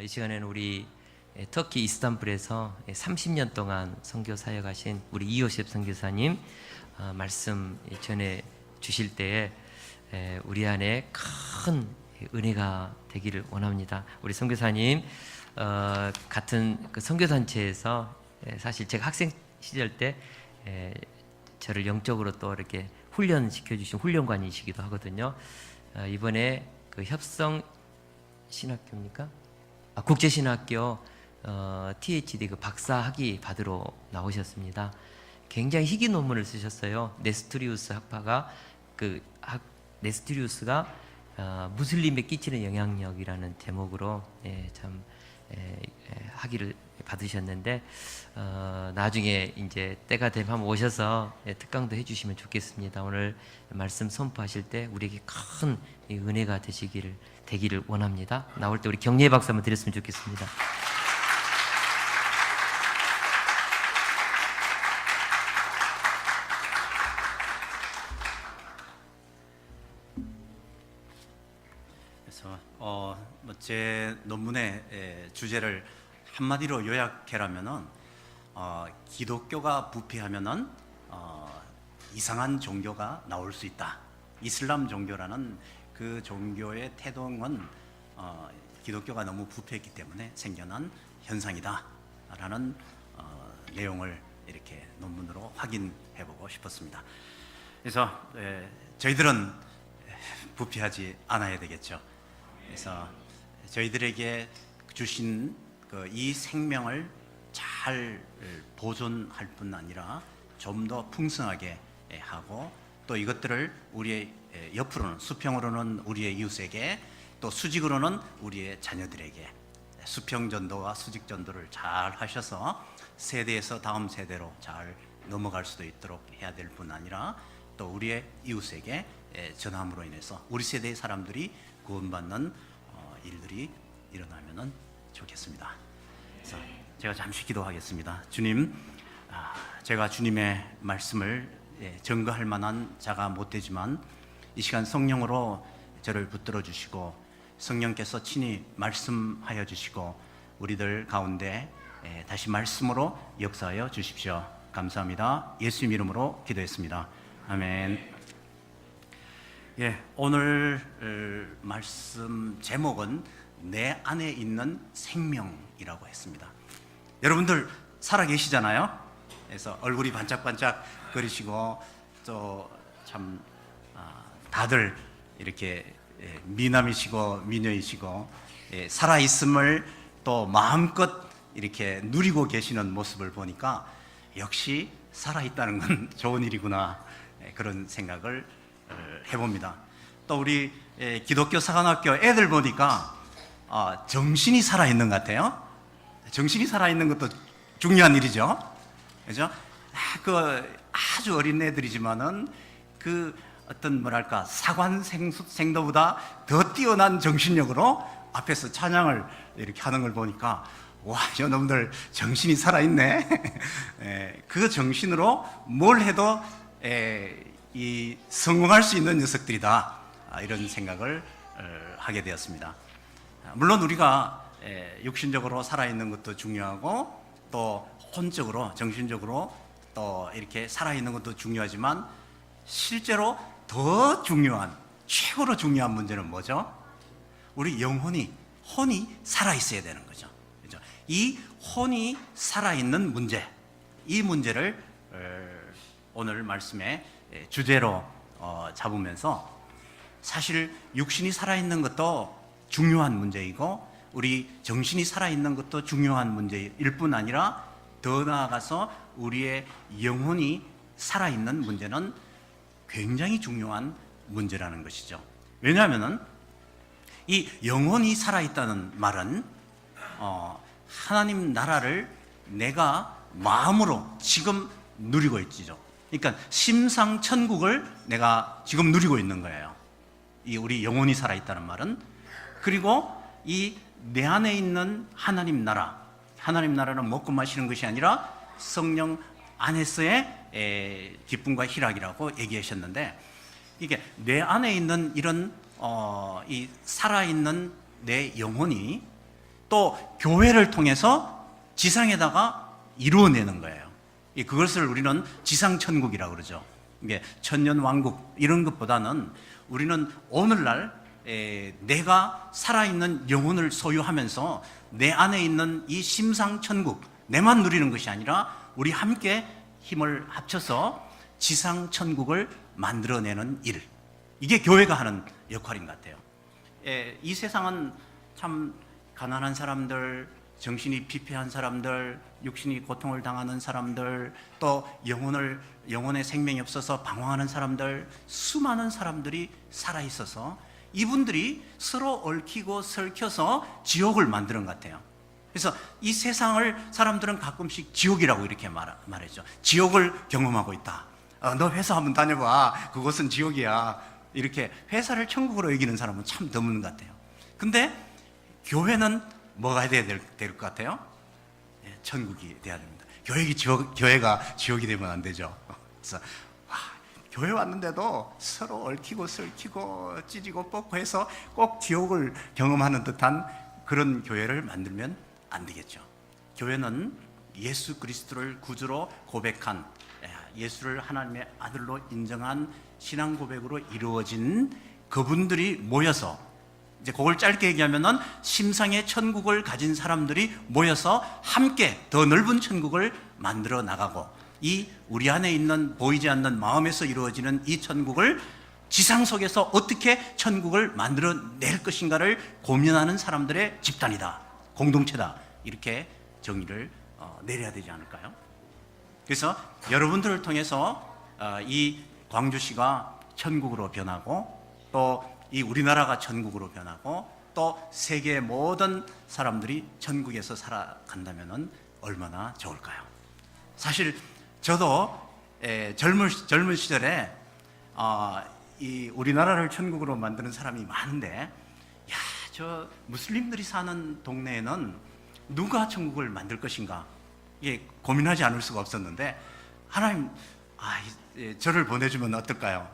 이 시간에는 우리 터키 이스탄불에서 30년 동안 선교 사역하신 우리 이요셉 선교사님 말씀 전해 주실 때에 우리 안에 큰 은혜가 되기를 원합니다. 우리 선교사님 같은 그 선교단체에서 사실 제가 학생 시절 때 저를 영적으로 또 이렇게 훈련시켜 주신 훈련관이시기도 하거든요. 이번에 그 협성 신학교입니까? 국제신학교 THD 그 박사 학위 받으러 나오셨습니다. 굉장히 희귀 논문을 쓰셨어요. 네스토리우스 학파가 네스토리우스가 무슬림에 끼치는 영향력이라는 제목으로 참 학위를 받으셨는데 나중에 이제 때가 되면 한번 오셔서 특강도 해주시면 좋겠습니다. 오늘 말씀 선포하실 때 우리에게 큰 은혜가 되기를 원합니다. 나올 때 우리 격려의 박수 한번 드렸으면 좋겠습니다. 그래서 제 논문의 주제를 한마디로 요약해라면은 기독교가 부패하면은 이상한 종교가 나올 수 있다. 이슬람 종교라는 그 종교의 태동은 기독교가 너무 부패했기 때문에 생겨난 현상이다라는 내용을 이렇게 논문으로 확인해보고 싶었습니다. 그래서 저희들은 부패하지 않아야 되겠죠. 그래서 저희들에게 주신 이 생명을 잘 보존할 뿐 아니라 좀 더 풍성하게 하고 또 이것들을 우리의 옆으로는 수평으로는 우리의 이웃에게 또 수직으로는 우리의 자녀들에게 수평전도와 수직전도를 잘 하셔서 세대에서 다음 세대로 잘 넘어갈 수도 있도록 해야 될 뿐 아니라 또 우리의 이웃에게 전함으로 인해서 우리 세대의 사람들이 구원받는 일들이 일어나면 좋겠습니다. 그래서 제가 잠시 기도하겠습니다. 주님, 제가 주님의 말씀을 증거할 만한 자가 못 되지만 이 시간 성령으로 저를 붙들어 주시고 성령께서 친히 말씀하여 주시고 우리들 가운데 다시 말씀으로 역사하여 주십시오. 감사합니다. 예수님 이름으로 기도했습니다. 아멘. 오늘 말씀 제목은 내 안에 있는 생명이라고 했습니다. 여러분들 살아 계시잖아요. 그래서 얼굴이 반짝반짝 거리시고 또 참 다들 이렇게 미남이시고 미녀이시고 살아 있음을 또 마음껏 이렇게 누리고 계시는 모습을 보니까 역시 살아 있다는 건 좋은 일이구나 그런 생각을 해봅니다. 또 우리 기독교 사관학교 애들 보니까 정신이 살아있는 것 같아요. 정신이 살아있는 것도 중요한 일이죠. 그죠? 아주 어린 애들이지만은 어떤 뭐랄까 사관생도보다 더 뛰어난 정신력으로 앞에서 찬양을 이렇게 하는 걸 보니까 와, 저놈들 정신이 살아있네. 그 정신으로 뭘 해도 성공할 수 있는 녀석들이다. 이런 생각을 하게 되었습니다. 물론 우리가 육신적으로 살아있는 것도 중요하고 또 혼적으로 정신적으로 또 이렇게 살아있는 것도 중요하지만 실제로 더 중요한 최고로 중요한 문제는 뭐죠? 우리 혼이 살아있어야 되는 거죠. 그렇죠? 이 혼이 살아있는 문제, 이 문제를 오늘 말씀의 주제로 잡으면서 사실 육신이 살아있는 것도 중요한 문제이고 우리 정신이 살아있는 것도 중요한 문제일 뿐 아니라 더 나아가서 우리의 영혼이 살아있는 문제는 굉장히 중요한 문제라는 것이죠. 왜냐하면 이 영혼이 살아있다는 말은 하나님 나라를 내가 마음으로 지금 누리고 있지죠. 그러니까 심상천국을 내가 지금 누리고 있는 거예요. 이 우리 영혼이 살아있다는 말은. 그리고 이 내 안에 있는 하나님 나라는 먹고 마시는 것이 아니라 성령 안에서의 기쁨과 희락이라고 얘기하셨는데 이게 내 안에 있는 이런 이 살아있는 내 영혼이 또 교회를 통해서 지상에다가 이루어내는 거예요. 그것을 우리는 지상천국이라고 그러죠. 이게 천년왕국 이런 것보다는 우리는 오늘날 내가 살아있는 영혼을 소유하면서 내 안에 있는 이 심상천국, 내만 누리는 것이 아니라 우리 함께 힘을 합쳐서 지상천국을 만들어내는 일, 이게 교회가 하는 역할인 것 같아요. 이 세상은 참 가난한 사람들, 정신이 피폐한 사람들, 육신이 고통을 당하는 사람들, 또 영혼의 생명이 없어서 방황하는 사람들, 수많은 사람들이 살아있어서 이분들이 서로 얽히고 설켜서 지옥을 만드는 것 같아요. 그래서 이 세상을 사람들은 가끔씩 지옥이라고 이렇게 말했죠. 지옥을 경험하고 있다. 너 회사 한번 다녀봐. 그곳은 지옥이야. 이렇게 회사를 천국으로 여기는 사람은 참 드문 것 같아요. 근데 교회는 뭐가 돼야 될 것 같아요? 천국이 돼야 됩니다. 교회가 지옥이 되면 안 되죠. 그래서 교회 왔는데도 서로 얽히고 설키고 찢고 뽑고 해서 꼭 지옥을 경험하는 듯한 그런 교회를 만들면 안 되겠죠. 교회는 예수 그리스도를 구주로 고백한, 예수를 하나님의 아들로 인정한 신앙 고백으로 이루어진 그분들이 모여서, 이제 그걸 짧게 얘기하면은 심상의 천국을 가진 사람들이 모여서 함께 더 넓은 천국을 만들어 나가고, 이 우리 안에 있는 보이지 않는 마음에서 이루어지는 이 천국을 지상 속에서 어떻게 천국을 만들어낼 것인가를 고민하는 사람들의 집단이다, 공동체다, 이렇게 정의를 내려야 되지 않을까요? 그래서 여러분들을 통해서 이 광주시가 천국으로 변하고, 또 이 우리나라가 천국으로 변하고, 또 세계의 모든 사람들이 천국에서 살아간다면 얼마나 좋을까요? 사실 저도 젊은 시절에 이 우리나라를 천국으로 만드는 사람이 많은데, 저 무슬림들이 사는 동네에는 누가 천국을 만들 것인가, 이게 고민하지 않을 수가 없었는데, 하나님 저를 보내주면 어떨까요?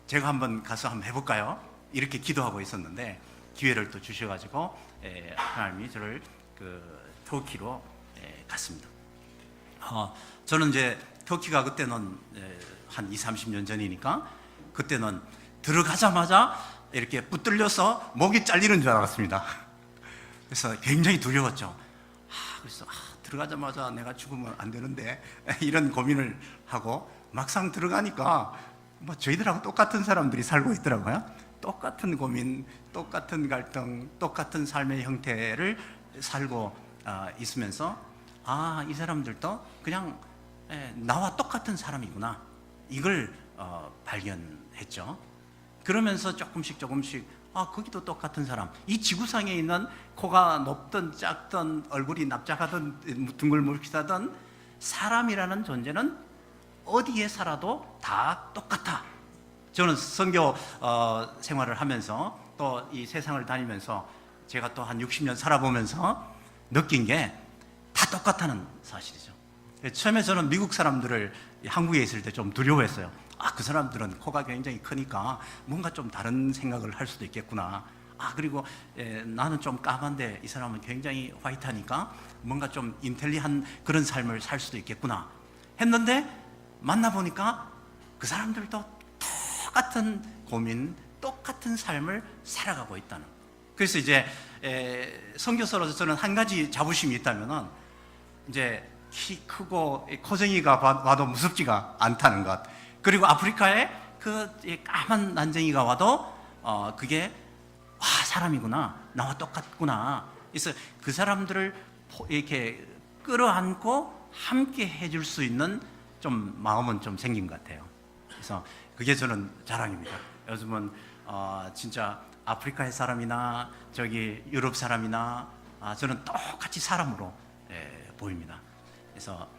제가 한번 가서 한번 해볼까요? 이렇게 기도하고 있었는데 기회를 또 주셔가지고 하나님이 저를 터키로 갔습니다. 저는 이제 터키가 그때는 한 20-30년 전이니까, 그때는 들어가자마자 이렇게 붙들려서 목이 잘리는 줄 알았습니다. 그래서 굉장히 두려웠죠. 그래서 들어가자마자 내가 죽으면 안 되는데 이런 고민을 하고, 막상 들어가니까 뭐 저희들하고 똑같은 사람들이 살고 있더라고요. 똑같은 고민, 똑같은 갈등, 똑같은 삶의 형태를 살고 있으면서, 이 사람들도 그냥 나와 똑같은 사람이구나, 이걸 발견했죠. 그러면서 조금씩 거기도 똑같은 사람, 이 지구상에 있는 코가 높든 작든 얼굴이 납작하든 둥글뭉실하든 사람이라는 존재는 어디에 살아도 다 똑같아. 저는 선교 생활을 하면서 또 이 세상을 다니면서 제가 또 한 60년 살아보면서 느낀 게 다 똑같다는 사실이죠. 처음에 저는 미국 사람들을 한국에 있을 때 좀 두려워했어요. 그 사람들은 코가 굉장히 크니까 뭔가 좀 다른 생각을 할 수도 있겠구나. 그리고 나는 좀 까만데 이 사람은 굉장히 화이트하니까 뭔가 좀 인텔리한 그런 삶을 살 수도 있겠구나 했는데, 만나보니까 그 사람들도 똑같은 고민, 똑같은 삶을 살아가고 있다는. 그래서 이제 선교사로서 저는 한 가지 자부심이 있다면은, 이제 키 크고 코쟁이가 와도 무섭지가 않다는 것, 그리고 아프리카에 그 까만 난쟁이가 와도 그게 사람이구나, 나와 똑같구나. 그래서 그 사람들을 이렇게 끌어안고 함께 해줄 수 있는 좀 마음은 좀 생긴 것 같아요. 그래서 그게 저는 자랑입니다. 요즘은 진짜 아프리카의 사람이나 저기 유럽 사람이나 저는 똑같이 사람으로 보입니다. 그래서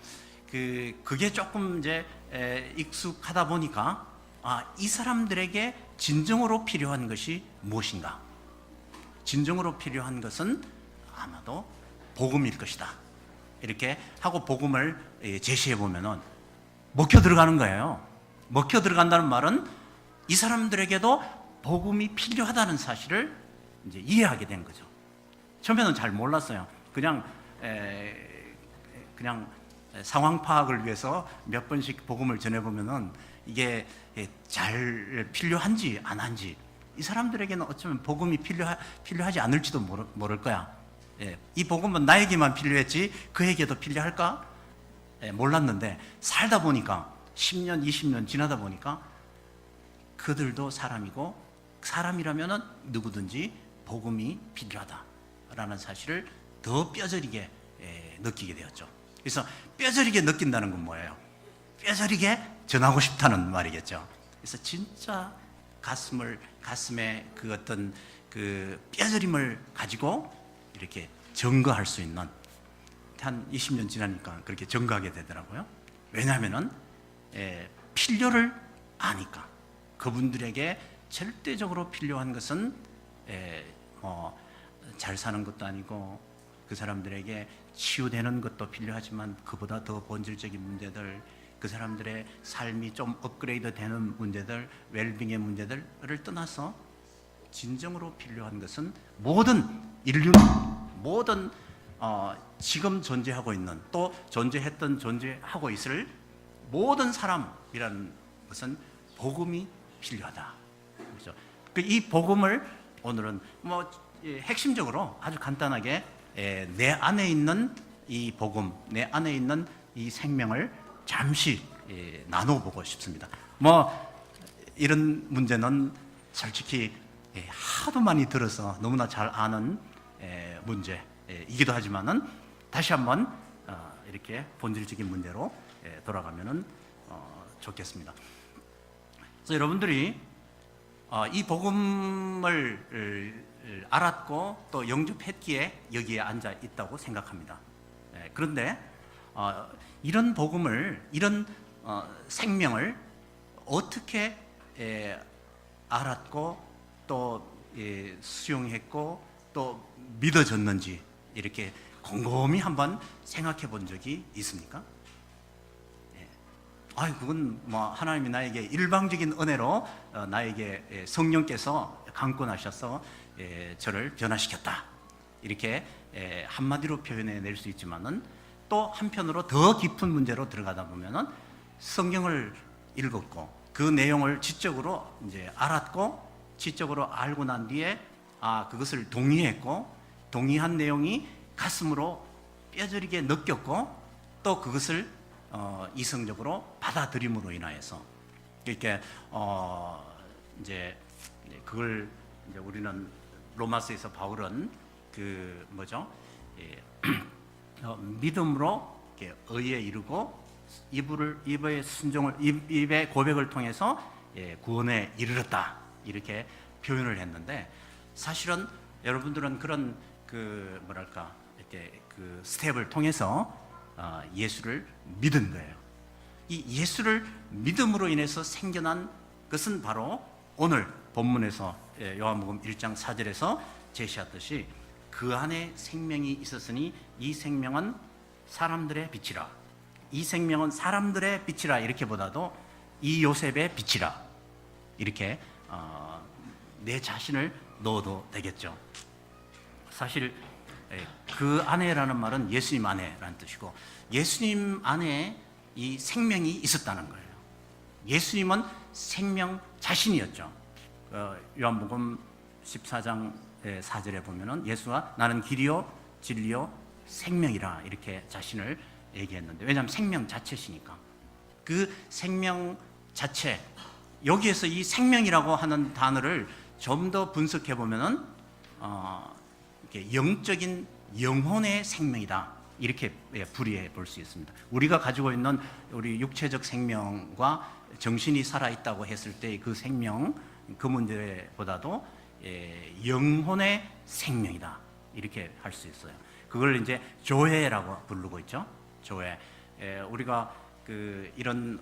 그게 조금 이제 익숙하다 보니까 이 사람들에게 진정으로 필요한 것이 무엇인가? 진정으로 필요한 것은 아마도 복음일 것이다. 이렇게 하고 복음을 제시해 보면은 먹혀 들어가는 거예요. 먹혀 들어간다는 말은 이 사람들에게도 복음이 필요하다는 사실을 이제 이해하게 된 거죠. 처음에는 잘 몰랐어요. 그냥 상황 파악을 위해서 몇 번씩 복음을 전해보면은 이게 잘 필요한지 안 한지, 이 사람들에게는 어쩌면 복음이 필요하지 않을지도 모를 거야. 이 복음은 나에게만 필요했지 그에게도 필요할까? 몰랐는데 살다 보니까 10년, 20년 지나다 보니까 그들도 사람이고 사람이라면은 누구든지 복음이 필요하다라는 사실을 더 뼈저리게 느끼게 되었죠. 그래서 뼈저리게 느낀다는 건 뭐예요? 뼈저리게 전하고 싶다는 말이겠죠. 그래서 진짜 가슴에 그 어떤 그 뼈저림을 가지고 이렇게 증거할 수 있는, 한 20년 지나니까 그렇게 증거하게 되더라고요. 왜냐하면은 필요를 아니까. 그분들에게 절대적으로 필요한 것은 잘 사는 것도 아니고, 그 사람들에게 치유되는 것도 필요하지만 그보다 더 본질적인 문제들, 그 사람들의 삶이 좀 업그레이드 되는 문제들, 웰빙의 문제들을 떠나서 진정으로 필요한 것은 모든 인류, 모든 지금 존재하고 있는, 또 존재했던, 존재하고 있을 모든 사람이라는 것은 복음이 필요하다. 그렇죠? 이 복음을 오늘은 핵심적으로 아주 간단하게 내 안에 있는 이 복음, 내 안에 있는 이 생명을 잠시 나눠보고 싶습니다. 이런 문제는 솔직히 하도 많이 들어서 너무나 잘 아는 문제이기도 하지만은 다시 한번 이렇게 본질적인 문제로 돌아가면은 좋겠습니다. 그래서 여러분들이 이 복음을 알았고 또 영접했기에 여기에 앉아 있다고 생각합니다. 그런데 이런 복음을, 이런 생명을 어떻게 알았고 또 수용했고 또 믿어졌는지 이렇게 곰곰이 한번 생각해 본 적이 있습니까? 그건 하나님이 나에게 일방적인 은혜로 나에게 성령께서 강권하셔서 저를 변화시켰다, 이렇게 한마디로 표현해 낼 수 있지만은, 또 한편으로 더 깊은 문제로 들어가다 보면은 성경을 읽었고 그 내용을 지적으로 이제 알았고, 지적으로 알고 난 뒤에 그것을 동의했고, 동의한 내용이 가슴으로 뼈저리게 느꼈고, 또 그것을 이성적으로 받아들임으로 인하여서 이렇게 이제 그걸 이제 우리는 로마서에서 바울은 믿음으로 이렇게 의에 이르고 입의 순종을, 입의 고백을 통해서 구원에 이르렀다, 이렇게 표현을 했는데, 사실은 여러분들은 그런 이렇게 그 스텝을 통해서 예수를 믿은 거예요. 이 예수를 믿음으로 인해서 생겨난 것은 바로 오늘 본문에서 요한복음 1장 4절에서 제시했듯이 그 안에 생명이 있었으니 이 생명은 사람들의 빛이라, 이 생명은 사람들의 빛이라, 이렇게보다도 이 요셉의 빛이라, 이렇게 내 자신을 넣어도 되겠죠. 사실 그 안에라는 말은 예수님 안에라는 뜻이고, 예수님 안에 이 생명이 있었다는 거예요. 예수님은 생명 자신이었죠. 요한복음 14장 4절에 보면은 예수가 나는 길이요 진리요 생명이라, 이렇게 자신을 얘기했는데, 왜냐하면 생명 자체시니까. 그 생명 자체, 여기에서 이 생명이라고 하는 단어를 좀 더 분석해 보면은 영적인 영혼의 생명이다, 이렇게 풀이해 볼 수 있습니다. 우리가 가지고 있는 우리 육체적 생명과 정신이 살아있다고 했을 때 그 생명, 그 문제보다도 영혼의 생명이다, 이렇게 할 수 있어요. 그걸 이제 조회라고 부르고 있죠. 조회. 우리가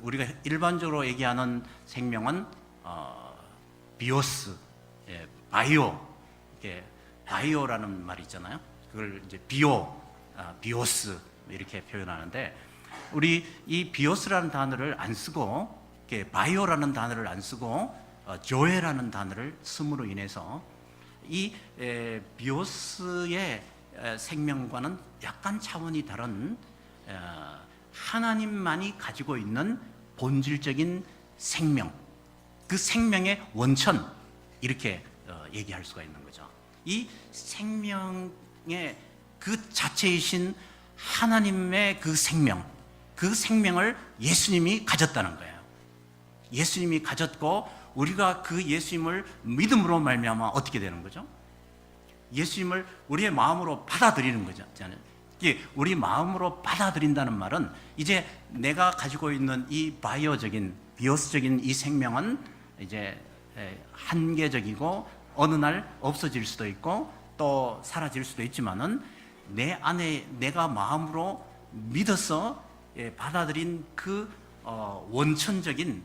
우리가 일반적으로 얘기하는 생명은 비오스, 바이오, 바이오라는 말이 있잖아요. 그걸 이제 비오스 이렇게 표현하는데, 우리 이 비오스라는 단어를 안 쓰고 바이오라는 단어를 안 쓰고 조회라는 단어를 씀으로 인해서 이 비오스의 생명과는 약간 차원이 다른 하나님만이 가지고 있는 본질적인 생명, 그 생명의 원천, 이렇게 얘기할 수가 있는 거죠. 이 생명의 그 자체이신 하나님의 그 생명을 예수님이 가졌다는 거예요. 예수님이 가졌고 우리가 그 예수님을 믿음으로 말미암아 어떻게 되는 거죠? 예수님을 우리의 마음으로 받아들이는 거죠. 이게 우리 마음으로 받아들인다는 말은 이제 내가 가지고 있는 이 비오스적인 이 생명은 이제 한계적이고 어느 날 없어질 수도 있고 또 사라질 수도 있지만은 내 안에 내가 마음으로 믿어서 받아들인 그 원천적인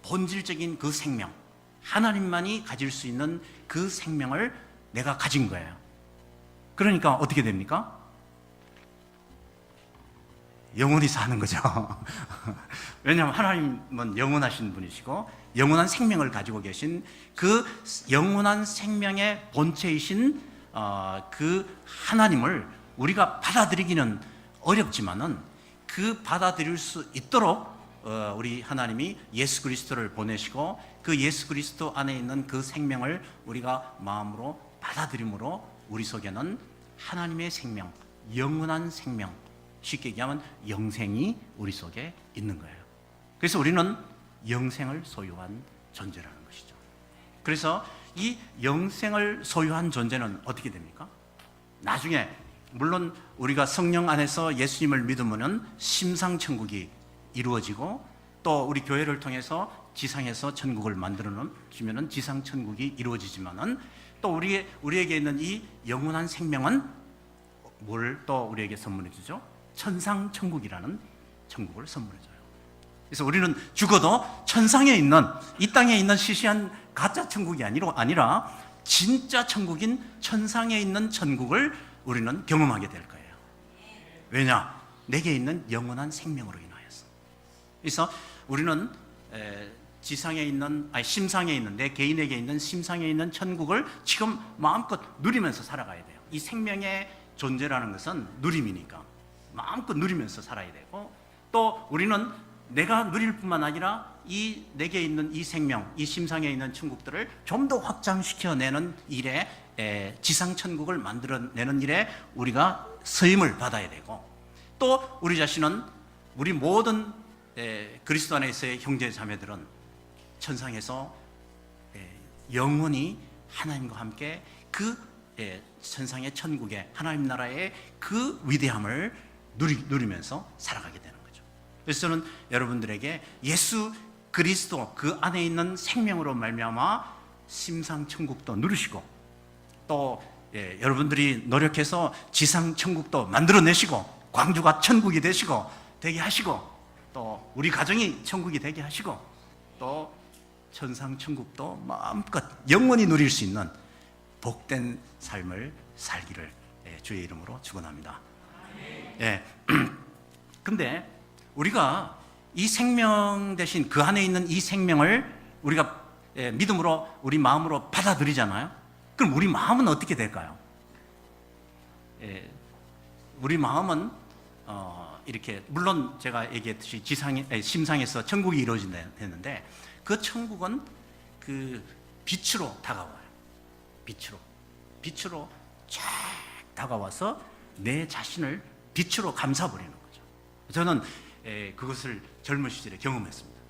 본질적인 그 생명, 하나님만이 가질 수 있는 그 생명을 내가 가진 거예요. 그러니까 어떻게 됩니까? 영원히 사는 거죠. 왜냐하면 하나님은 영원하신 분이시고 영원한 생명을 가지고 계신 그 영원한 생명의 본체이신 그 하나님을 우리가 받아들이기는 어렵지만은 그 받아들일 수 있도록 우리 하나님이 예수 그리스도를 보내시고 그 예수 그리스도 안에 있는 그 생명을 우리가 마음으로 받아들임으로 우리 속에는 하나님의 생명, 영원한 생명, 쉽게 얘기하면 영생이 우리 속에 있는 거예요. 그래서 우리는 영생을 소유한 존재라는 것이죠. 그래서 이 영생을 소유한 존재는 어떻게 됩니까? 나중에 물론 우리가 성령 안에서 예수님을 믿으면 심상천국이 이루어지고 또 우리 교회를 통해서 지상에서 천국을 만들어 주면은 지상천국이 이루어지지만은 또 우리에게 있는 이 영원한 생명은 뭘 또 우리에게 선물해 주죠? 천상천국이라는 천국을 선물해 줘요. 그래서 우리는 죽어도 천상에 있는 이 땅에 있는 시시한 가짜 천국이 아니라 진짜 천국인 천상에 있는 천국을 우리는 경험하게 될 거예요. 왜냐? 내게 있는 영원한 생명으로 인하여서. 그래서 우리는 지상에 있는 심상에 있는 내 개인에게 있는 심상에 있는 천국을 지금 마음껏 누리면서 살아가야 돼요. 이 생명의 존재라는 것은 누림이니까 마음껏 누리면서 살아야 되고 또 우리는 내가 누릴 뿐만 아니라 이 내게 있는 이 생명, 이 심상에 있는 천국들을 좀 더 확장시켜내는 일에 지상 천국을 만들어내는 일에 우리가 쓰임을 받아야 되고 또 우리 자신은 우리 모든 그리스도 안에서의 형제 자매들은 천상에서 영원히 하나님과 함께 그 천상의 천국의 하나님 나라의 그 위대함을 누리면서 살아가게 되는 거죠. 그래서 저는 여러분들에게 예수 그리스도 그 안에 있는 생명으로 말미암아 심상 천국도 누리시고 또 여러분들이 노력해서 지상 천국도 만들어내시고 광주가 천국이 되게 하시고 또 우리 가정이 천국이 되게 하시고 또 천상 천국도 마음껏 영원히 누릴 수 있는 복된 삶을 살기를 주의 이름으로 축원합니다. 예. 근데 우리가 이 생명 대신 그 안에 있는 이 생명을 우리가 믿음으로 우리 마음으로 받아들이잖아요. 그럼 우리 마음은 어떻게 될까요? 우리 마음은 이렇게 물론 제가 얘기했듯이 심상에서 천국이 이루어진다 했는데 그 천국은 그 빛으로 다가와요. 빛으로 쫙 다가와서 내 자신을 빛으로 감싸버리는 거죠. 저는 그것을 젊은 시절에 경험했습니다.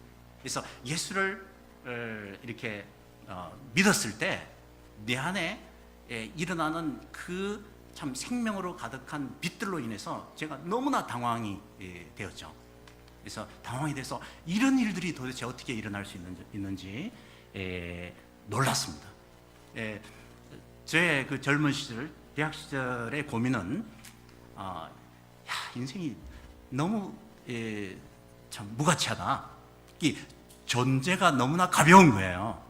그래서 예수를 이렇게 믿었을 때 내 안에 일어나는 그 참 생명으로 가득한 빛들로 인해서 제가 너무나 당황이 되었죠. 그래서 당황이 돼서 이런 일들이 도대체 어떻게 일어날 수 있는지 놀랐습니다. 제 그 젊은 시절, 대학 시절의 고민은 인생이 너무 참 무가치하다. 이 존재가 너무나 가벼운 거예요.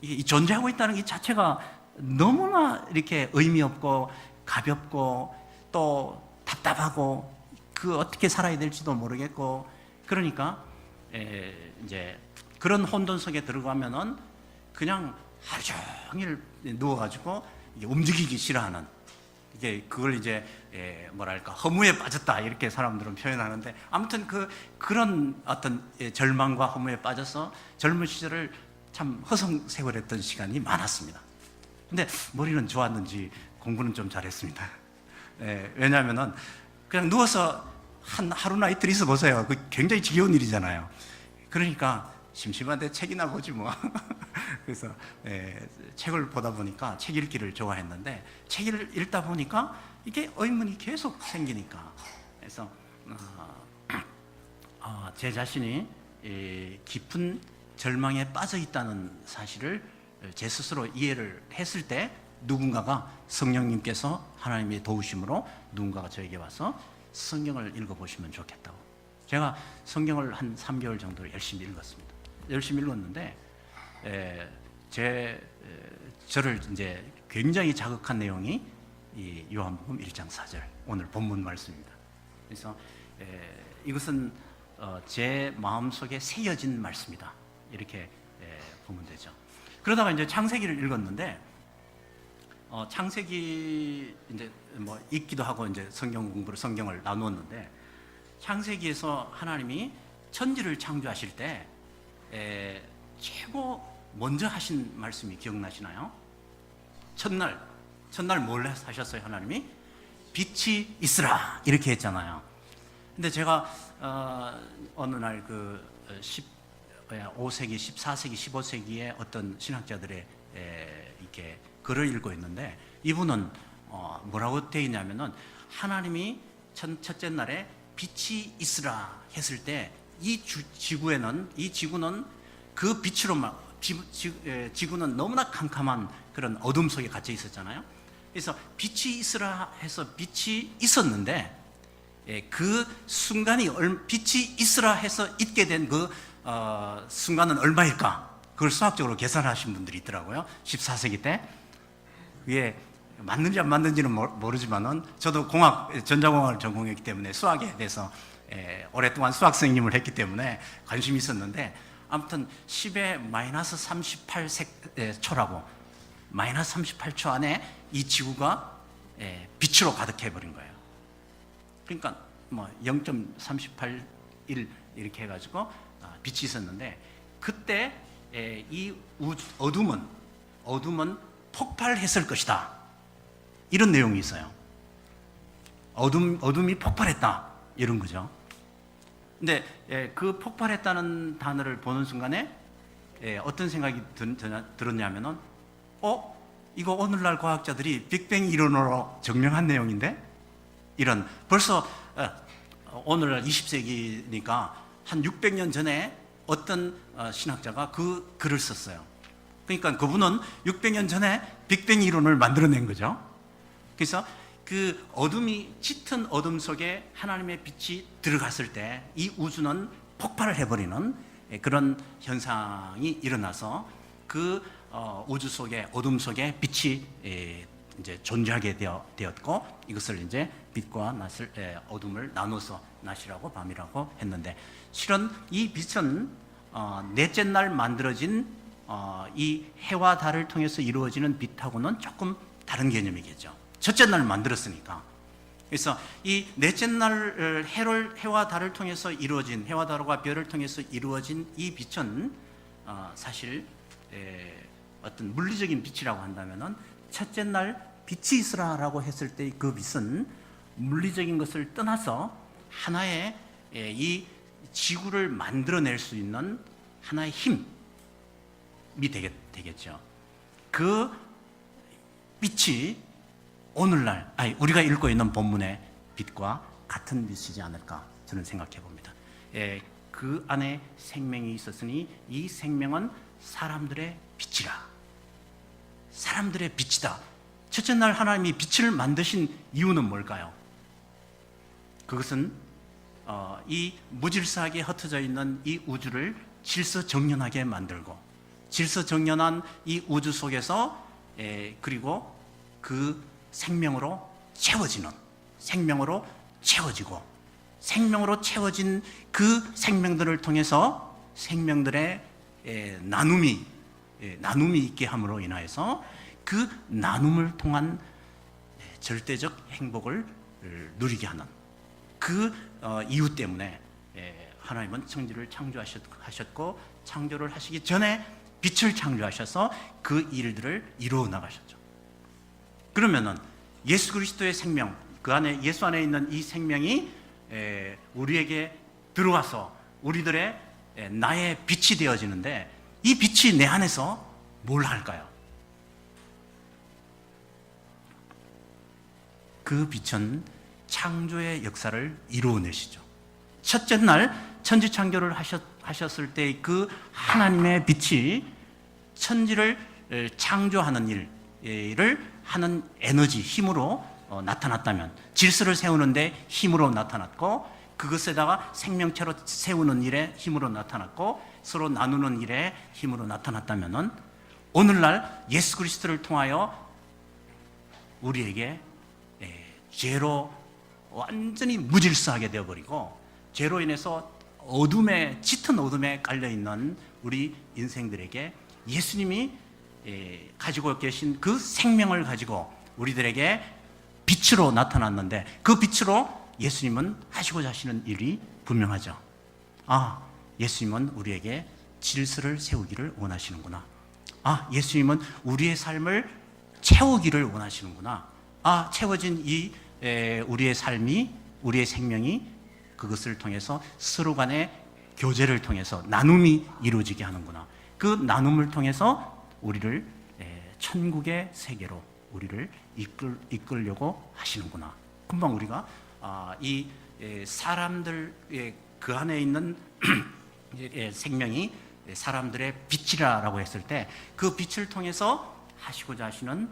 이 존재하고 있다는 게 자체가 너무나 이렇게 의미 없고 가볍고 또 답답하고 그 어떻게 살아야 될지도 모르겠고 그러니까 이제 그런 혼돈 속에 들어가면은 그냥 하루 종일 누워가지고 움직이기 싫어하는 이게 그걸 이제 뭐랄까 허무에 빠졌다 이렇게 사람들은 표현하는데, 아무튼 그런 어떤 절망과 허무에 빠져서 젊은 시절을 참 허송세월했던 시간이 많았습니다. 근데 머리는 좋았는지 공부는 좀 잘했습니다. 왜냐하면은 그냥 누워서 한 하루나 이틀 있어 보세요. 그 굉장히 지겨운 일이잖아요. 그러니까 심심한데 책이나 보지 뭐. 그래서 책을 보다 보니까 책 읽기를 좋아했는데, 책을 읽다 보니까 이게 의문이 계속 생기니까, 그래서 제 자신이 깊은 절망에 빠져 있다는 사실을 제 스스로 이해를 했을 때, 누군가가 성령님께서 하나님의 도우심으로 누군가가 저에게 와서 성경을 읽어보시면 좋겠다고. 제가 성경을 한 3개월 정도 열심히 읽었습니다. 열심히 읽었는데 저를 이제 굉장히 자극한 내용이 이 요한복음 1장 4절, 오늘 본문 말씀입니다. 그래서 이것은 제 마음속에 새겨진 말씀이다, 이렇게 보면 되죠. 그러다가 이제 창세기를 읽었는데, 창세기 이제 뭐 읽기도 하고 이제 성경을 나누었는데, 창세기에서 하나님이 천지를 창조하실 때 최고 먼저 하신 말씀이 기억나시나요? 첫날 뭘 하셨어요? 하나님이 빛이 있으라 이렇게 했잖아요. 근데 제가 어느 날 5세기, 14세기, 15세기의 어떤 신학자들의 이렇게 글을 읽고 있는데, 이분은 뭐라고 되어 있냐면은, 하나님이 첫째 날에 빛이 있으라 했을 때 이 지구는 그 빛으로 지구는 너무나 캄캄한 그런 어둠 속에 갇혀 있었잖아요. 그래서 빛이 있으라 해서 빛이 있었는데, 그 순간이 빛이 있으라 해서 있게 된 그 순간은 얼마일까? 그걸 수학적으로 계산하신 분들이 있더라고요. 14세기 때. 그게 맞는지 안 맞는지는 모르지만은, 저도 전자공학을 전공했기 때문에 수학에 대해서 오랫동안 수학 선생님을 했기 때문에 관심이 있었는데, 아무튼 10의 마이너스 38초라고, 마이너스 38초 안에 이 지구가 빛으로 가득해 버린 거예요. 그러니까 뭐 0.381 이렇게 해가지고 빛이 있었는데, 그때 이 어둠은 폭발했을 것이다, 이런 내용이 있어요. 어둠이 폭발했다, 이런 거죠. 근데 그 폭발했다는 단어를 보는 순간에 어떤 생각이 들었냐면은, 이거 오늘날 과학자들이 빅뱅 이론으로 증명한 내용인데, 이런, 벌써 오늘날 20세기니까 한 600년 전에 어떤 신학자가 그 글을 썼어요. 그러니까 그분은 600년 전에 빅뱅 이론을 만들어낸 거죠. 그래서 그 짙은 어둠 속에 하나님의 빛이 들어갔을 때 이 우주는 폭발을 해버리는 그런 현상이 일어나서, 그 우주 속에, 어둠 속에 빛이 이제 존재하게 되었고, 이것을 이제 빛과 어둠을 나눠서 낮이라고 밤이라고 했는데, 실은 이 빛은 넷째 날 만들어진 이 해와 달을 통해서 이루어지는 빛하고는 조금 다른 개념이겠죠. 첫째 날 만들었으니까. 그래서 이 넷째 날 해와 달을 통해서 이루어진, 해와 달과 별을 통해서 이루어진 이 빛은 사실 어떤 물리적인 빛이라고 한다면은, 첫째 날 빛이 있으라라고 했을 때 그 빛은 물리적인 것을 떠나서 하나의 이 지구를 만들어낼 수 있는 하나의 힘이 되겠죠. 그 빛이 오늘날 우리가 읽고 있는 본문의 빛과 같은 빛이지 않을까, 저는 생각해 봅니다. 그 안에 생명이 있었으니 이 생명은 사람들의 빛이라. 사람들의 빛이다. 첫째 날 하나님이 빛을 만드신 이유는 뭘까요? 그것은 이 무질서하게 흩어져 있는 이 우주를 질서정연하게 만들고, 질서정연한 이 우주 속에서 그리고 그 생명으로 채워지고, 생명으로 채워진 그 생명들을 통해서 생명들의 나눔이 있게 함으로 인하여서 그 나눔을 통한 절대적 행복을 누리게 하는 그 이유 때문에 하나님은 천지를 창조하셨고 창조를 하시기 전에 빛을 창조하셔서 그 일들을 이루어 나가셨죠. 그러면은 예수 그리스도의 생명, 그 안에 예수 안에 있는 이 생명이 우리에게 들어와서 우리들의 나의 빛이 되어지는데, 이 빛이 내 안에서 뭘 할까요? 그 빛은 창조의 역사를 이루어내시죠. 첫째 날 천지 창조를 하셨을 때 그 하나님의 빛이 천지를 창조하는 일을 하는 에너지, 힘으로 나타났다면, 질서를 세우는데 힘으로 나타났고, 그것에다가 생명체로 세우는 일에 힘으로 나타났고, 서로 나누는 일에 힘으로 나타났다면, 오늘날 예수 그리스도를 통하여 우리에게 죄로 완전히 무질서하게 되어버리고, 죄로 인해서 짙은 어둠에 깔려있는 우리 인생들에게 예수님이 가지고 계신 그 생명을 가지고 우리들에게 빛으로 나타났는데, 그 빛으로 예수님은 하시고자 하시는 일이 분명하죠. 아, 예수님은 우리에게 질서를 세우기를 원하시는구나. 아, 예수님은 우리의 삶을 채우기를 원하시는구나. 아, 채워진 이 우리의 삶이, 우리의 생명이 그것을 통해서 서로 간의 교제를 통해서 나눔이 이루어지게 하는구나. 그 나눔을 통해서 우리를 천국의 세계로 우리를 이끌려고 하시는구나. 금방 우리가 이 사람들의 그 안에 있는 생명이 사람들의 빛이라고 했을 때, 그 빛을 통해서 하시고자 하시는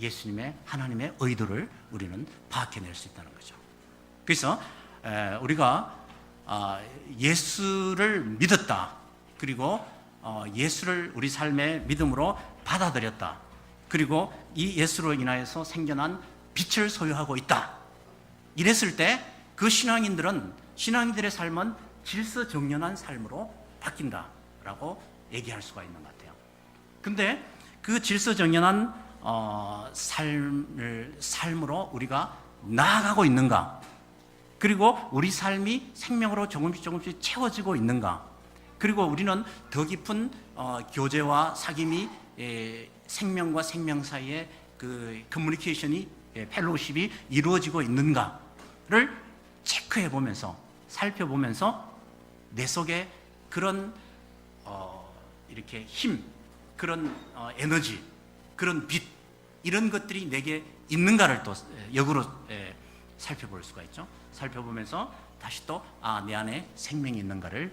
예수님의, 하나님의 의도를 우리는 파악해낼 수 있다는 거죠. 그래서 우리가 예수를 믿었다, 그리고 예수를 우리 삶의 믿음으로 받아들였다, 그리고 이 예수로 인하여서 생겨난 빛을 소유하고 있다, 이랬을 때 그 신앙인들의 삶은 질서정연한 삶으로 바뀐다라고 얘기할 수가 있는 것 같아요. 근데 그 질서정연한 삶으로 우리가 나아가고 있는가, 그리고 우리 삶이 생명으로 조금씩 채워지고 있는가, 그리고 우리는 더 깊은 교제와 사귐이, 생명과 생명 사이에 그 커뮤니케이션이, 펠로우십이 이루어지고 있는가를 체크해 보면서, 살펴보면서 내 속에 그런 이렇게 힘, 그런 에너지, 그런 빛, 이런 것들이 내게 있는가를 또 역으로 살펴볼 수가 있죠. 살펴보면서 다시 또 내 안에 생명이 있는가를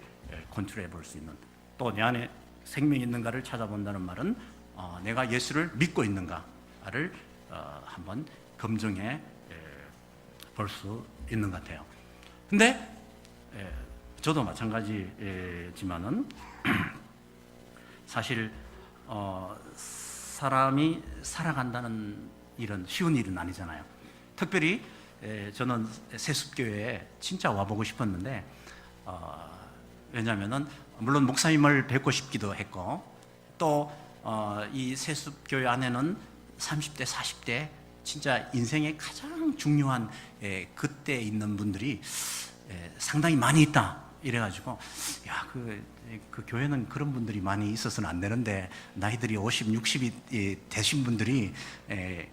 컨트롤해 볼 수 있는, 또 내 안에 생명이 있는가를 찾아본다는 말은 내가 예수를 믿고 있는가를 한번 검증해 볼 수 있는 것 같아요. 근데 저도 마찬가지지만은 사실 사람이 살아간다는 일은 쉬운 일은 아니잖아요. 특별히 저는 세습교회에 진짜 와보고 싶었는데, 왜냐하면은 물론 목사님을 뵙고 싶기도 했고, 또 이 세습교회 안에는 30대, 40대 진짜 인생의 가장 중요한 그때 있는 분들이 상당히 많이 있다, 이래가지고 야, 그 교회는 그런 분들이 많이 있어서는 안 되는데, 나이들이 50, 60이 되신 분들이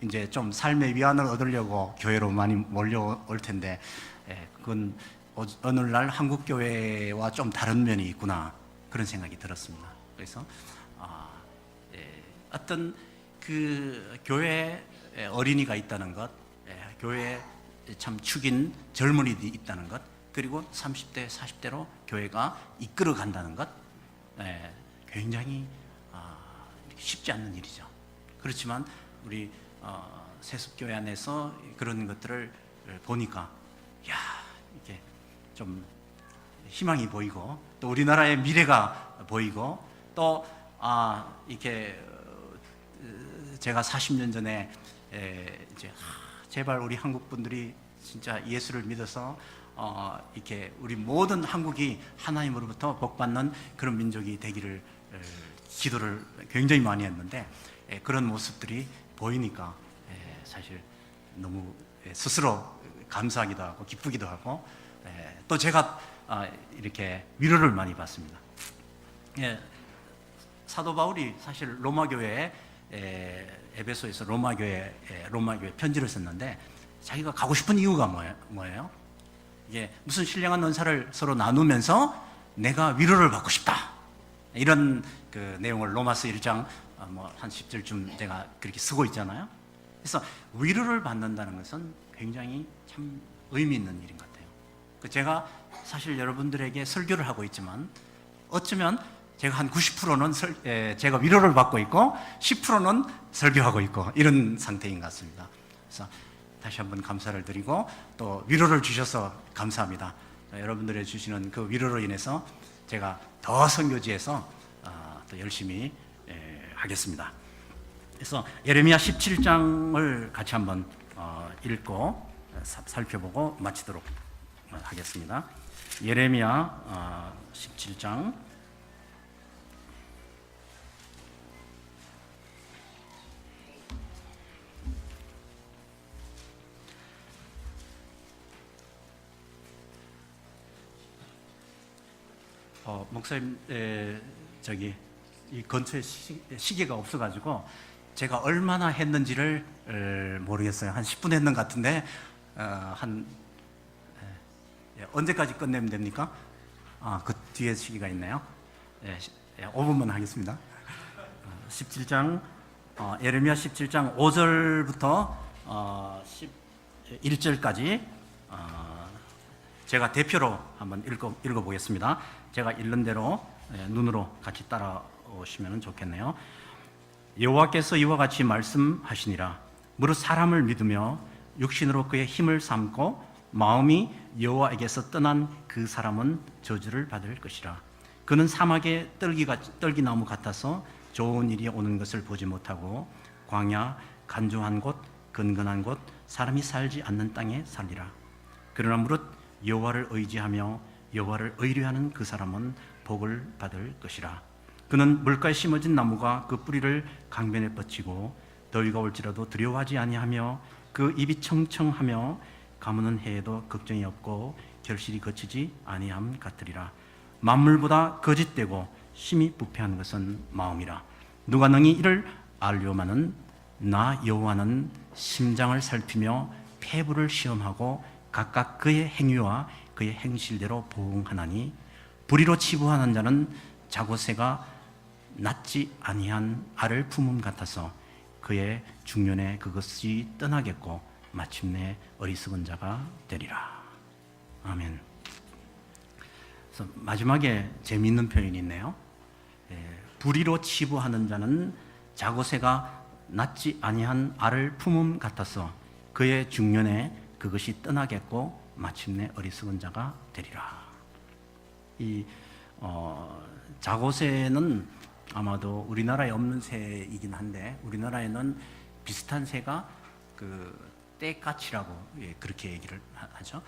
이제 좀 삶의 위안을 얻으려고 교회로 많이 몰려올 텐데, 그건 오늘날 한국 교회와 좀 다른 면이 있구나, 그런 생각이 들었습니다. 그래서 어떤 그 교회 어린이가 있다는 것, 교회에 참 축인 젊은이들이 있다는 것, 그리고 30대, 40대로 교회가 이끌어 간다는 것, 굉장히 쉽지 않는 일이죠. 그렇지만 우리 세습교회 안에서 그런 것들을 보니까, 야, 이렇게 좀 희망이 보이고, 또 우리나라의 미래가 보이고, 또 이렇게 제가 40년 전에 이제 제발 우리 한국 분들이 진짜 예수를 믿어서 이렇게 우리 모든 한국이 하나님으로부터 복받는 그런 민족이 되기를 기도를 굉장히 많이 했는데, 그런 모습들이 보이니까 사실 너무 스스로 감사하기도 하고 기쁘기도 하고 또 제가 이렇게 위로를 많이 받습니다. 사도 바울이 사실 로마 교회에 에베소에서 로마 교회에 편지를 썼는데 자기가 가고 싶은 이유가 뭐예요? 이게 무슨 신령한 은사를 서로 나누면서 내가 위로를 받고 싶다. 이런 그 내용을 로마서 1장 한 10절쯤 제가 그렇게 쓰고 있잖아요. 그래서 위로를 받는다는 것은 굉장히 참 의미 있는 일인 것 같아요. 제가 사실 여러분들에게 설교를 하고 있지만 어쩌면 제가 한 90%는 제가 위로를 받고 있고 10%는 설교하고 있고 이런 상태인 것 같습니다. 그래서 다시 한번 감사를 드리고 또 위로를 주셔서 감사합니다. 여러분들이 주시는 그 위로로 인해서 제가 더 선교지에서 또 열심히 하겠습니다. 그래서 예레미야 17장을 같이 한번 읽고 살펴보고 마치도록 하겠습니다. 예레미야 17장 목사님 저기 이 근처에 시계가 없어가지고 제가 얼마나 했는지를 모르겠어요. 한 10분 했는 것 같은데 언제까지 끝내면 됩니까? 그 뒤에 시기가 있네요. 5분만 하겠습니다. 17장 예레미야 17장 5절부터 11절까지 제가 대표로 한번 읽어보겠습니다. 제가 읽는 대로 눈으로 같이 따라오시면 좋겠네요. 여호와께서 이와 같이 말씀하시니라. 무릇 사람을 믿으며 육신으로 그의 힘을 삼고 마음이 여호와에게서 떠난 그 사람은 저주를 받을 것이라. 그는 사막의 떨기나무 같아서 좋은 일이 오는 것을 보지 못하고 광야 간조한 곳 근근한 곳 사람이 살지 않는 땅에 살리라. 그러나 무릇 여호와를 의지하며 여호와를 의뢰하는 그 사람은 복을 받을 것이라. 그는 물가에 심어진 나무가 그 뿌리를 강변에 뻗치고 더위가 올지라도 두려워하지 아니하며 그 입이 청청하며 가무는 해에도 걱정이 없고 결실이 거치지 아니함 같으리라. 만물보다 거짓되고 심히 부패한 것은 마음이라. 누가 능히 이를 알려마는 나 여호와는 심장을 살피며 폐부를 시험하고 각각 그의 행위와 그의 행실대로 보응하나니 불의로 치부하는 자는 자고새가 낳지 아니한 알을 품음 같아서 그의 중년에 그것이 떠나겠고 마침내 어리석은 자가 되리라. 아멘. 그래서 마지막에 재미있는 표현이 있네요. 불의로 치부하는 자는 자고새가 낳지 아니한 알을 품음 같아서 그의 중년에 그것이 떠나겠고 마침내 어리석은 자가 되리라. 이 자고새는 아마도 우리나라에 없는 새이긴 한데 우리나라에는 비슷한 새가 그 떼까치라고 그렇게 얘기를 하죠.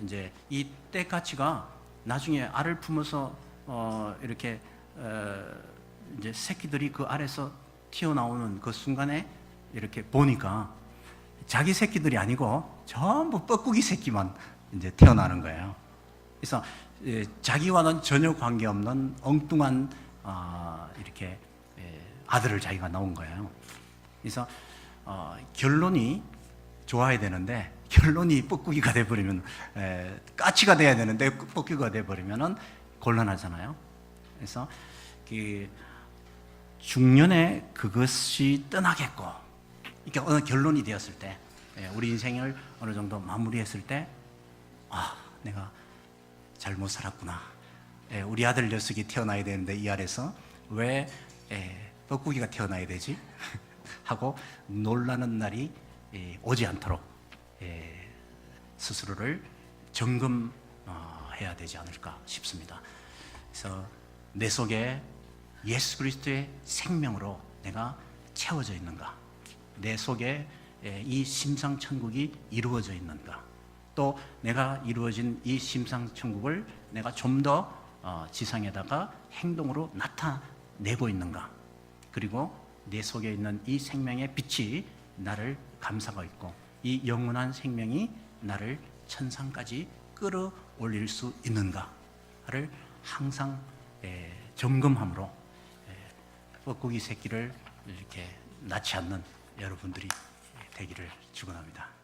이제 이 떼까치가 나중에 알을 품어서 이렇게 이제 새끼들이 그 알에서 튀어나오는 그 순간에 이렇게 보니까 자기 새끼들이 아니고 전부 뻐꾸기 새끼만 이제 태어나는 거예요. 그래서 자기와는 전혀 관계없는 엉뚱한 이렇게 아들을 자기가 낳은 거예요. 그래서 결론이 좋아야 되는데 결론이 뻐꾸기가 돼버리면 까치가 돼야 되는데 뻐꾸기가 돼버리면은 곤란하잖아요. 그래서 그 중년에 그것이 떠나겠고 이렇게 어느 결론이 되었을 때 우리 인생을 어느 정도 마무리했을 때 내가 잘못 살았구나. 우리 아들 녀석이 태어나야 되는데 이 알에서 왜 뻐꾸기가 태어나야 되지? 하고 놀라는 날이 오지 않도록 스스로를 점검해야 되지 않을까 싶습니다. 그래서 내 속에 예수 그리스도의 생명으로 내가 채워져 있는가? 내 속에 이 심상천국이 이루어져 있는가? 또 내가 이루어진 이 심상천국을 내가 좀 더 지상에다가 행동으로 나타내고 있는가? 그리고 내 속에 있는 이 생명의 빛이 나를 감싸고 있고 이 영원한 생명이 나를 천상까지 끌어올릴 수 있는가를 항상 점검함으로 뻐꾸기 새끼를 이렇게 낳지 않는 여러분들이 되기를 축원합니다.